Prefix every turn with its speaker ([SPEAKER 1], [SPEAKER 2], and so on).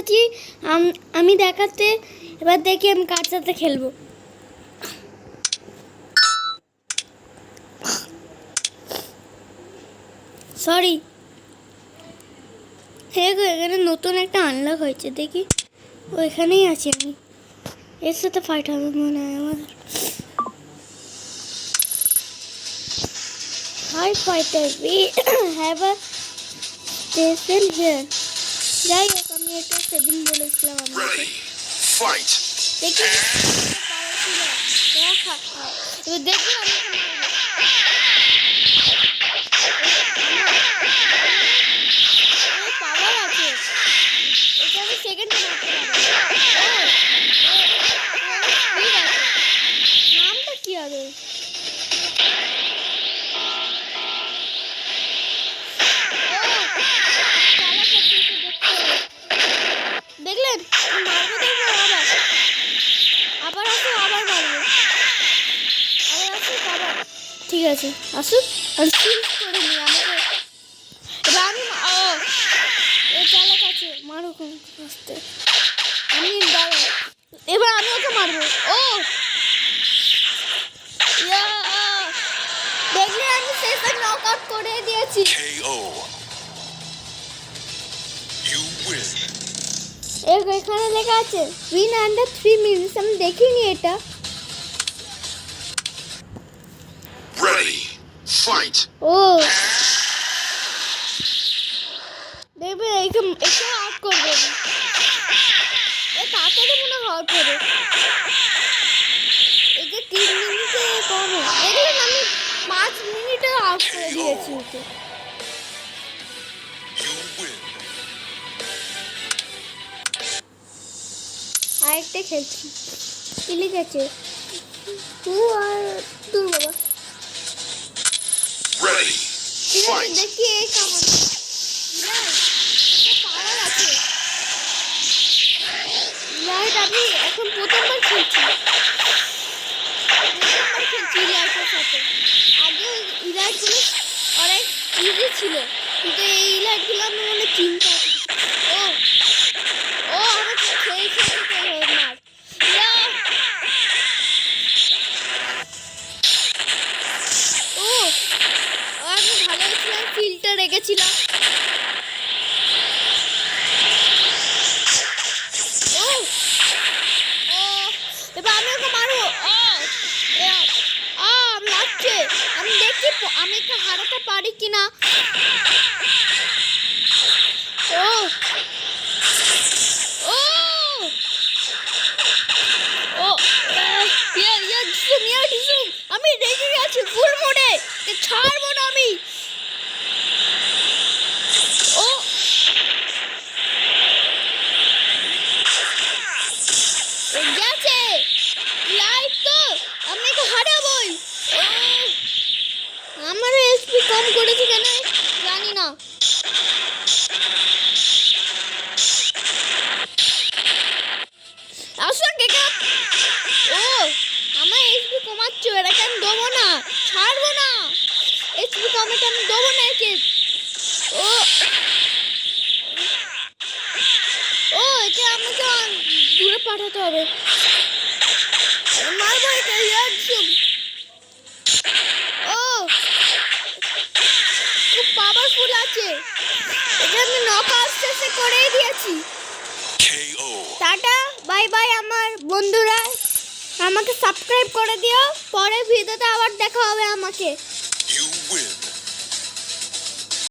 [SPEAKER 1] এসেছি আমি দেখাতে। এবার দেখি আমি কার সাথে খেলবো। সরি, হ্যাঁ গো, এখানে নতুন একটা আনলক হয়েছে, দেখি। ওইখানেই আছি আমি, এর সাথে ফাইট হবে মনে হয় আমাদের। Hi fighter, we have a station here. যাই হোক, আমি এটা সেদিন বলেছিলাম আপনাকে। দেখি দেখি আমি পাওয়ার আছে, এটা আমি সেকেন্ডে মারতে পারবো। নামটা কি হবে? দেখলেন, মারবো দেখবো, আবার আসো, আবার মারবো, আবার আসো, আবার। ঠিক আছে, আসুক, আমি চিন্তা করে নিই আমাকে। এবার আমি চালাক আছে, মারুক আসতে। আমি এবার আমি ওকে মারবো। ও দেখলে, আমি শেষে নক আউট করে দিয়েছি। এখানে লেখা আছে উইন আন্ডার 3 মিনিটস। আমি দেখিনি এটা। ও দেখবে, এটা আউট করবে, তাড়াতাড়ি মনে হয় আউট হবে। এটা 3 মিনিটে কম। দেখলেন, আমি 5 মিনিটে আউট করে দিয়েছি ওকে। আরেকটা খেলছি, কি লিখেছে? আর তোর বাবা দেখি এই কেমন পাওয়ার আছে। লাইট আমি এখন প্রথমবার খেলছি ইলাইটের সাথে। আগে ইলাইটগুলো অনেক ইজি ছিল, কিন্তু এই ইলাইটগুলো আমি মনে চিন্তা। ও আমাকে খেয়ে খেয়ে মার। আমি ভালো ছিলাম, ফিল্টার রেখেছিলাম। এবার আমি ওকে মারবো। লাগছে, আমি দেখছি আমি একটু হারাতে পারি কিনা। আমি রেগে গেছি ফুল মোডে, ছাড়বো না আমি। গেছে লাইট, তো আমি তো হারাবোই। আমার এসপি কম করেছি কেন জানি না। আসুন কেকা। আমার এসপি কমাচ্ছ, এটাকে আমি দেবো না, ছাড়বো না। এসপি কমাতে আমি দেবো না একে। একে আমাকে দূরে পাঠাতে হবে। মারবো এটা, খুব পাওয়ারফুল আছে। এটা আমি নক আউট শেষে করেই দিয়েছি। টাটা, বাই বাই আমার বন্ধুরা। আমাকে সাবস্ক্রাইব করে দিও, পরের ভিডিওতে আবার দেখা হবে আমাকে।